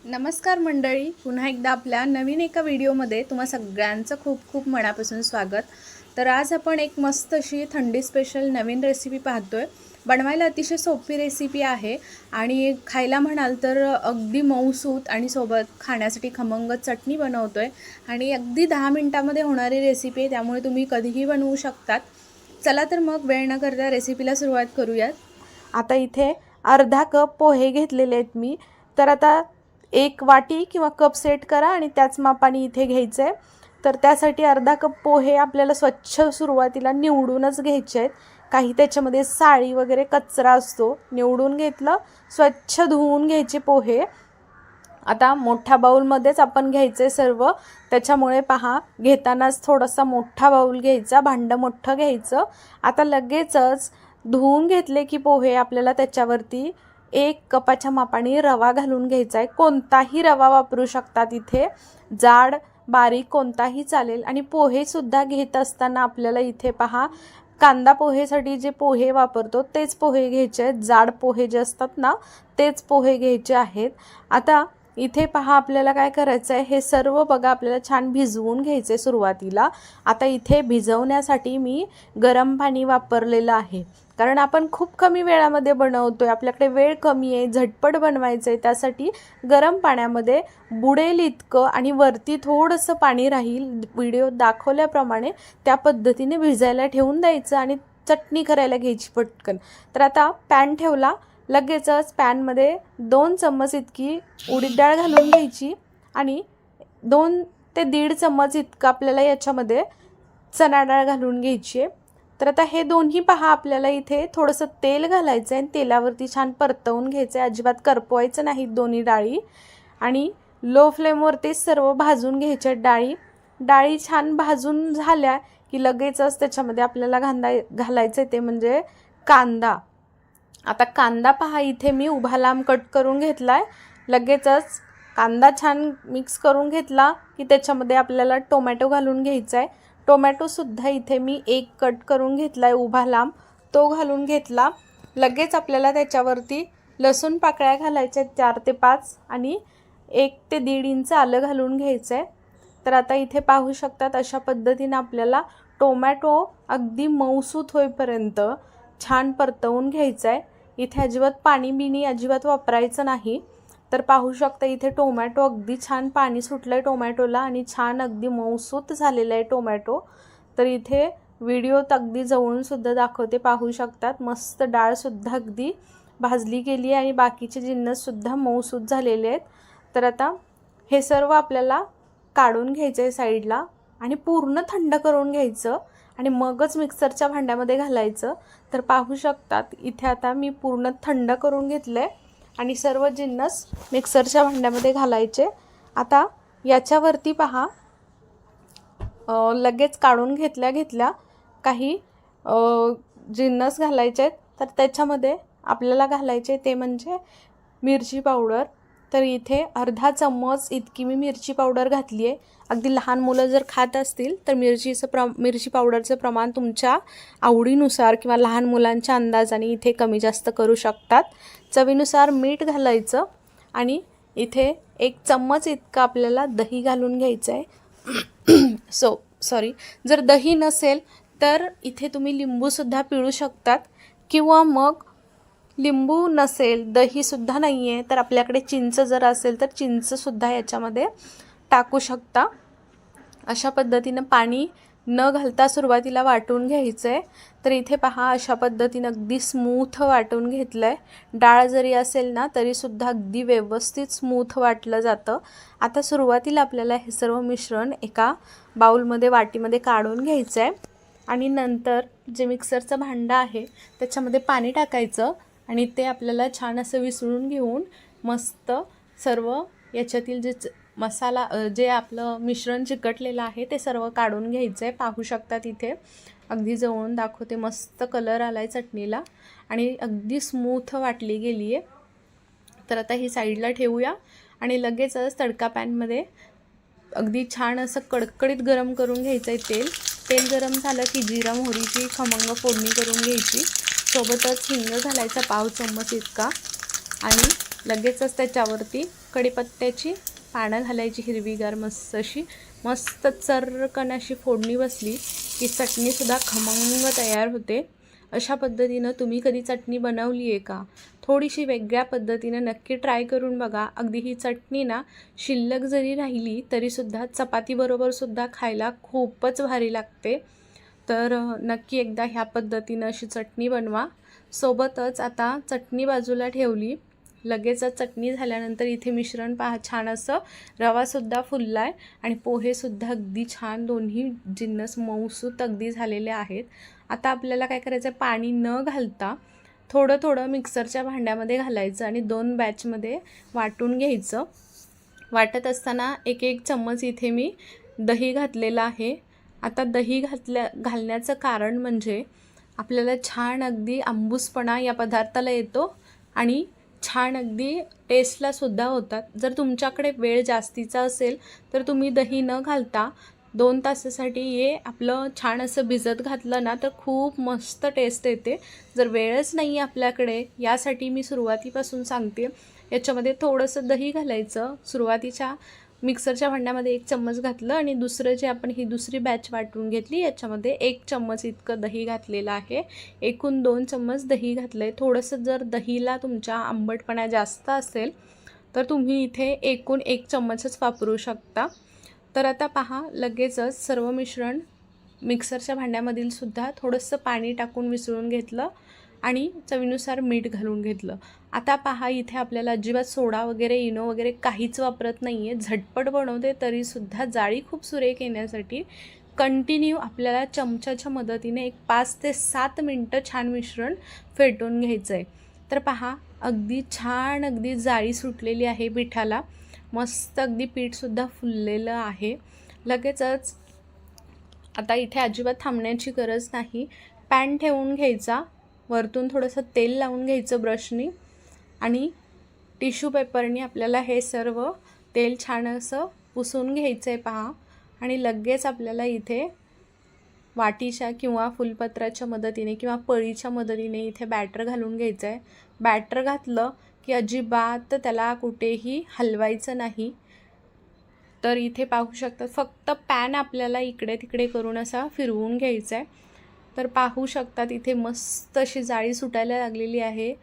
नमस्कार मंडळी, पुन्हा एकदा आपल्या नवीन एका व्हिडिओमध्ये तुम्हा सगळ्यांचं खूप खूप मनापासून स्वागत। तर आज आपण एक मस्त अशी थंडी स्पेशल नवीन रेसिपी पाहतोय। बनवायला अतिशय सोपी रेसिपी आहे आणि खायला म्हणाल तर अगदी मऊसूत आणि सोबत खाण्यासाठी खमंग चटणी बनवतोय आणि अगदी 10 मिनिटांमध्ये होणारी रेसिपी आहे, त्यामुळे तुम्ही कधीही बनवू शकतात। चला तर मग वेळ न करता रेसिपीला सुरुवात करूयात। आता इथे अर्धा कप पोहे घेतलेले आहेत मी। तर आता एक वाटी किंवा कप सेट करा आणि त्याच मापाने इथे घ्यायचे आहे। तर त्यासाठी अर्धा कप पोहे आपल्याला स्वच्छ सुरुवातीला निवडूनच घ्यायचे आहेत। काही त्याच्यामध्ये साळी वगैरे कचरा असतो, निवडून घेतलं, स्वच्छ धुवून घ्यायचे पोहे। आता मोठ्या बाउलमध्येच आपण घ्यायचे सर्व, त्याच्यामुळे पहा घेतानाच थोडासा मोठा बाउल घ्यायचा, भांडं मोठं घ्यायचं। आता लगेचच धुवून घेतले की पोहे आपल्याला त्याच्यावरती 1 कपाच्या मापाने रवा घालून घ्यायचा आहे। कोणताही रवा वापरू शकतात, इथे जाड बारीक कोणताही चालेल। आणि पोहे सुद्धा घेत असताना आपल्याला इथे पहा कांदा पोहेसाठी जे पोहे वापरतो तेच पोहे घ्यायचे आहेत, जाड पोहे जे असतात ना तेच पोहे घ्यायचे आहेत। आता इथे पहा आपल्याला काय करायचं आहे, हे सर्व बघा आपल्याला छान भिजवून घ्यायचे सुरुवातीला। आता इथे भिजवण्यासाठी मी गरम पाणी वापरलेलं आहे, कारण आपण खूप कमी वेळामध्ये बनवतोय, आपल्याकडे वेळ कमी आहे, झटपट बनवायचं आहे। त्यासाठी गरम पाण्यामध्ये बुडेल इतकं आणि वरती थोडंसं पाणी राहील, व्हिडिओ दाखवल्याप्रमाणे त्या पद्धतीने भिजायला ठेवून द्यायचं आणि चटणी करायला घ्यायची पटकन। तर आता पॅन ठेवला, लगेचच पॅनमध्ये 2 चम्मच इतकी उडीद डाळ घालून घ्यायची आणि 2 ते 1.5 चम्मच इतकं आपल्याला याच्यामध्ये चणा डाळ घालून घ्यायची आहे। तर आता हे दोन्ही पहा आपल्याला इथे थोडंसं तेल घालायचं आहे आणि तेलावरती छान परतवून घ्यायचं आहे, अजिबात करपवायचं नाही दोन्ही डाळी। आणि लो फ्लेमवरती सर्व भाजून घ्यायच्या डाळी छान भाजून झाल्या की लगेचच त्याच्यामध्ये आपल्याला घालायचं ते म्हणजे कांदा। आता कांदा पहा इथे मी उभा लांब कट करून घेतला आहे। लगेचच कांदा छान मिक्स करून घेतला की त्याच्यामध्ये आपल्याला टोमॅटो घालून घ्यायचा आहे। टोमॅटोसुद्धा इथे मी 1 कट करून घेतला आहे उभा लांब, तो घालून घेतला। लगेच आपल्याला त्याच्यावरती लसूण पाकळ्या घालायच्या आहेत 4 ते 5 आणि 1 ते 1.5 इंच आलं घालून घ्यायचं आहे। तर आता इथे पाहू शकतात अशा पद्धतीने आपल्याला टोमॅटो अगदी मऊसूत होईपर्यंत छान परतवून घ्यायचं आहे। इथे अजिबात पाणी अजिबात वापरायचं नाही। तर पाहू शकता इथे टोमॅटो अगदी छान पाणी सुटलं आहे टोमॅटोला आणि छान अगदी मऊसूत झालेलं आहे टोमॅटो। तर इथे व्हिडिओत अगदी जवळूनसुद्धा दाखवते, पाहू शकतात मस्त डाळसुद्धा अगदी भाजली गेली आहे आणि बाकीचे जिन्नससुद्धा मऊसूत झालेले आहेत। तर आता हे सर्व आपल्याला काढून घ्यायचं आहे साईडला आणि पूर्ण थंड करून घ्यायचं आणि मगच मिक्सरच्या भांड्यामध्ये घालायचं। तर पाहू शकतात इथे आता मी पूर्ण थंड करून घेतलं आहे आणि सर्व जिन्नस मिक्सरच्या भांड्यामध्ये घालायचे। आता याच्यावरती पहा लगेच काढून घेतल्या काही जिन्नस घालायचे आहेत। तर त्याच्यामध्ये आपल्याला घालायचे ते म्हणजे मिरची पावडर। तर इथे अर्धा चम्मच इतकी मी मिरची पावडर घातली आहे। अगदी लहान मुलं जर खात असतील तर मिरची पावडरचं प्रमाण तुमच्या आवडीनुसार किंवा लहान मुलांच्या अंदाजाने इथे कमी जास्त करू शकतात। चवीनुसार मीठ घालायचं आणि इथे 1 चम्मच इतका आपल्याला दही घालून घ्यायचं आहे। जर दही नसेल तर इथे तुम्ही लिंबूसुद्धा पिळू शकतात किंवा मग लिंबू नसेल दहीसुद्धा नाही आहे तर आपल्याकडे चिंच जर असेल तर चिंचसुद्धा याच्यामध्ये टाकू शकता। अशा पद्धतीनं पाणी न घालता सुरुवातीला वाटून घ्यायचं आहे। तर इथे पहा अशा पद्धतीनं अगदी स्मूथ वाटून घेतलं आहे। डाळ जरी असेल ना तरीसुद्धा अगदी व्यवस्थित स्मूथ वाटलं जातं। आता सुरुवातीला आपल्याला हे सर्व मिश्रण एका बाउलमध्ये वाटीमध्ये काढून घ्यायचं आहे आणि नंतर जे मिक्सरचं भांडं आहे त्याच्यामध्ये पाणी टाकायचं आणि ते आपल्याला छान असं विसळून घेऊन मस्त सर्व याच्यातील मसाला जे आपलं मिश्रण चिकटलेलं आहे ते सर्व काढून घ्यायचं आहे। पाहू शकतात इथे अगदी जवळून दाखवते, मस्त कलर आला आहे चटणीला आणि अगदी स्मूथ वाटली गेली आहे। तर आता ही साईडला ठेवूया आणि लगेचच तडका पॅनमध्ये अगदी छान असं कडकडीत गरम करून घ्यायचं आहे तेल गरम झालं की जिरा मोहरीची खमंग फोडणी करून घ्यायची, सोबतच हिंग घालायचा 1/2 चम्मच इतका आणि लगेचच त्याच्यावरती कढीपत्त्याची पानं घालायची हिरवीगार मस्त अशी, मस्त चर्रकन अशी फोडणी बसली की चटणीसुद्धा खमंग तयार होते. अशा पद्धतीनं तुम्ही कधी चटणी बनवली आहे का? थोडीशी वेगळ्या पद्धतीनं नक्की ट्राय करून बघा. अगदी ही चटणी ना शिल्लक जरी राहिली तरीसुद्धा चपातीबरोबरसुद्धा खायला खूपच भारी लागते. तर नक्की एकदा ह्या पद्धतीनं अशी चटणी बनवा. सोबतच आता चटणी बाजूला ठेवली. लगेचच चटणी झाल्यानंतर इथे मिश्रण पहा, छान असं रवासुद्धा फुलला आहे आणि पोहेसुद्धा अगदी छान, दोन्ही जिन्नस मऊसूत अगदी झालेले आहेत. आता आपल्याला काय करायचं आहे, पाणी न घालता थोडं थोडं मिक्सरच्या भांड्यामध्ये घालायचं आणि 2 बॅचमध्ये वाटून घ्यायचं. वाटत असताना एक एक चम्मच इथे मी दही घातलेलं आहे. आता दही घालण्याचं कारण म्हणजे आपल्याला छान अगदी आंबूसपणा या पदार्थाला येतो आणि छान अगदी टेस्टलासुद्धा होतात. जर तुमच्याकडे वेळ जास्तीचा असेल तर तुम्ही दही न घालता 2 तासासाठी हे आपलं छान असं भिजत घातलं ना तर खूप मस्त टेस्ट येते. जर वेळच नाही आहे आपल्याकडे, यासाठी मी सुरुवातीपासून सांगते, याच्यामध्ये थोडंसं दही घालायचं. सुरुवातीच्या मिक्सरच्या भांड्यामध्ये 1 चम्मच घातलं आणि दुसरं जे आपण ही दुसरी बॅच वाटून घेतली याच्यामध्ये 1 चम्मच इतकं दही घातलेलं आहे. एकूण 2 चम्मच दही घातलं आहे. थोडंसं जर दहीला तुमच्या आंबटपणा जास्त असेल तर तुम्ही इथे एकूण 1 चम्मचच वापरू शकता. तर आता पहा, लगेचच सर्व मिश्रण मिक्सरच्या भांड्यामधील सुद्धा थोडंसं पाणी टाकून मिसळून घेतलं आणि चवीनुसार मीठ घालून घेतलं. आता पहा, इथे आपल्याला अजिबात सोडा वगैरे, इनो वगैरे काहीच वापरत नाही आहे. झटपट बनवते तरीसुद्धा जाळी खूप सुरेख येण्यासाठी कंटिन्यू आपल्याला चमच्याच्या मदतीने एक 5 ते 7 मिनटं छान मिश्रण फेटून घ्यायचं आहे. तर पहा, अगदी छान अगदी जाळी सुटलेली आहे पिठाला. मस्त अगदी पीठसुद्धा फुललेलं आहे. लगेचच आता इथे अजिबात थांबण्याची गरज नाही. पॅन ठेवून घ्यायचा, वरतून थोडंसं तेल लावून घ्यायचं ब्रशनी आणि टिश्यू पेपरनी आपल्याला हे सर्व तेल छान असं पुसून घ्यायचं आहे पहा. आणि लगेच आपल्याला इथे वाटीच्या किंवा फुलपत्राच्या मदतीने किंवा पळीच्या मदतीने इथे बॅटर घालून घ्यायचं आहे. बॅटर घातलं की अजिबात त्याला कुठेही हलवायचं नाही. तर इथे पाहू शकता, फक्त पॅन आपल्याला इकडे तिकडे करून असा फिरवून घ्यायचा आहे. तर पाहू शकतात इथे मस्त अशी जाळी सुटायला लागलेली आहे.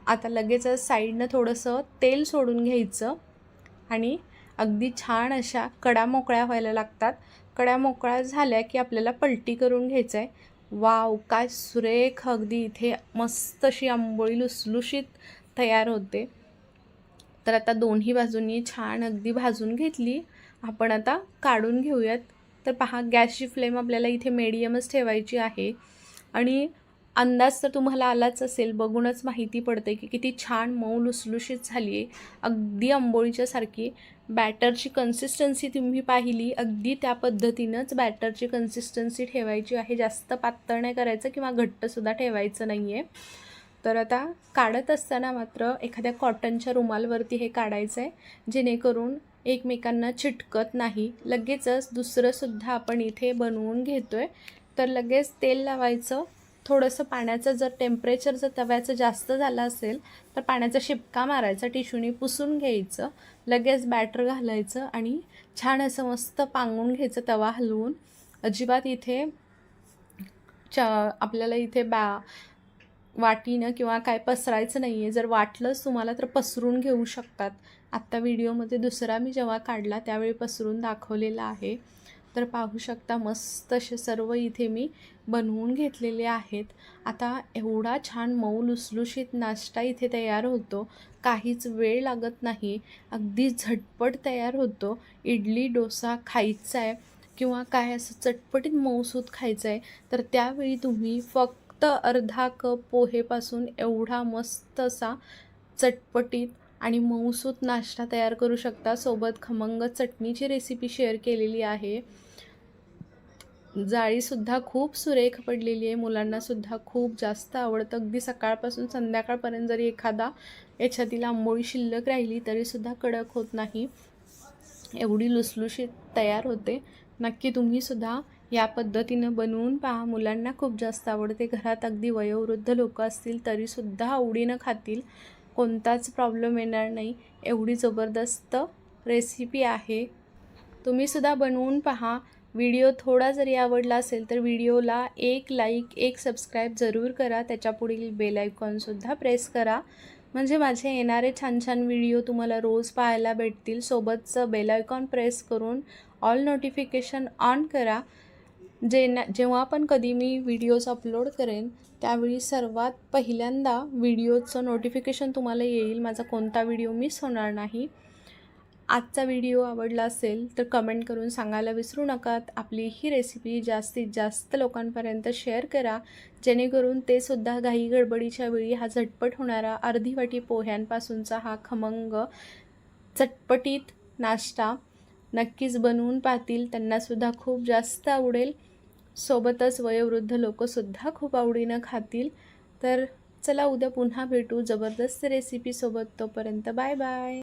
आता लगेचच साईडनं थोडंसं तेल सोडून घ्यायचं आणि अगदी छान अशा कडा मोकळ्या व्हायला लागतात. कडा मोकळ्या झाल्या की आपल्याला पलटी करून घ्यायचं आहे. वाव, काय सुरेख अगदी इथे मस्त अशी आंबोळी लुसलुशीत तयार होते. तर आता दोन्ही बाजूंनी छान अगदी भाजून घेतली. आपण आता काढून घेऊयात. तर पहा, गॅसची फ्लेम आपल्याला इथे मीडियमच ठेवायची आहे आणि अंदाज तर तुम्हाला आलाच असेल, बघूनच माहिती पडते की किती छान मऊ लुसलुशीत झाली आहे, अगदी आंबोळीच्या सारखी. बॅटरची कन्सिस्टन्सी तुम्ही पाहिली, अगदी त्या पद्धतीनंच बॅटरची कन्सिस्टन्सी ठेवायची आहे. जास्त पातळ नाही करायचं किंवा घट्टसुद्धा ठेवायचं नाही आहे. तर आता काढत असताना मात्र एखाद्या कॉटनच्या रुमालवरती हे काढायचं आहे, जेणेकरून एकमेकांना चिटकत नाही. लगेचच दुसरंसुद्धा आपण इथे बनवून घेतो आहे. तर लगेच तेल लावायचं. थोडंसं पाण्याचं जर टेम्परेचर जर तव्याचं जास्त झालं असेल तर पाण्याचा शिपका मारायचा, टिश्यूनी पुसून घ्यायचं. लगेच बॅटर घालायचं आणि छान असं मस्त पांगून घ्यायचं तवा हलवून. अजिबात इथे आपल्याला इथे वाटीनं किंवा काय पसरायचं नाही आहे. जर वाटलंच तुम्हाला तर पसरून घेऊ शकतात. आत्ता व्हिडिओमध्ये दुसरा मी जेव्हा काढला त्यावेळी पसरून दाखवलेला आहे. तर पाहू शकता मस्त असे सर्व इथे मी बनवून घेतलेले आहेत. आता एवढा छान मऊ लुसलुशीत नाश्ता इथे तयार होतो. काहीच वेळ लागत नाही, अगदी झटपट तयार होतो. इडली डोसा खायचा आहे किंवा काय असं चटपटीत मऊसूत खायचं आहे तर त्यावेळी तुम्ही फक्त अर्धा कप पोहेपासून एवढा मस्त असा चटपटीत आणि मऊसूत नाश्ता तयार करू शकता. सोबत खमंग चटणीची रेसिपी शेअर केलेली आहे. जाळीसुद्धा खूप सुरेख पडलेली आहे. मुलांनासुद्धा खूप जास्त आवडतं. अगदी सकाळपासून संध्याकाळपर्यंत जरी एखादा याच्यातील आंबोळी शिल्लक राहिली तरीसुद्धा कडक होत नाही, एवढी लुसलुशीत तयार होते. नक्की तुम्हीसुद्धा या पद्धतीनं बनवून पहा. मुलांना खूप जास्त आवडते. घरात अगदी वयोवृद्ध लोक असतील तरीसुद्धा आवडीनं खातील. कोणताच प्रॉब्लेम येणार नाही. एवढी जबरदस्त रेसिपी आहे. तुम्हीसुद्धा बनवून पहा. व्हिडिओ थोडा जरी आवडला असेल तर व्हिडिओला एक लाईक, एक सबस्क्राईब जरूर करा. त्याच्या पुढील बेल आयकॉनसुद्धा प्रेस करा, म्हणजे माझे येणारे छान छान व्हिडिओ तुम्हाला रोज पाहायला भेटतील. सोबतचं बेल आयकॉन प्रेस करून ऑल नोटिफिकेशन ऑन करा. जेव्हा पण कधी मी व्हिडिओज अपलोड करेन त्यावेळी सर्वात पहिल्यांदा व्हिडिओचं नोटिफिकेशन तुम्हाला येईल. माझा कोणता व्हिडिओ मिस होणार नाही. आजचा व्हिडिओ आवडला असेल तर कमेंट करून सांगायला विसरू नका. आपली ही रेसिपी जास्तीत जास्त लोकांपर्यंत शेअर करा, जेणेकरून ते सुद्धा घाई गडबडीच्या वेळी हा झटपट होणारा अर्धी वाटी पोह्यांपासूनचा हा खमंग चटपटीत नाश्ता नक्कीच बनवून पाहतील. त्यांनासुद्धा खूप जास्त आवडेल. सोबतच वयोवृद्ध लोकंसुद्धा खूप आवडीनं खातील. तर चला उद्या पुन्हा भेटू जबरदस्त रेसिपीसोबत. तोपर्यंत बाय बाय.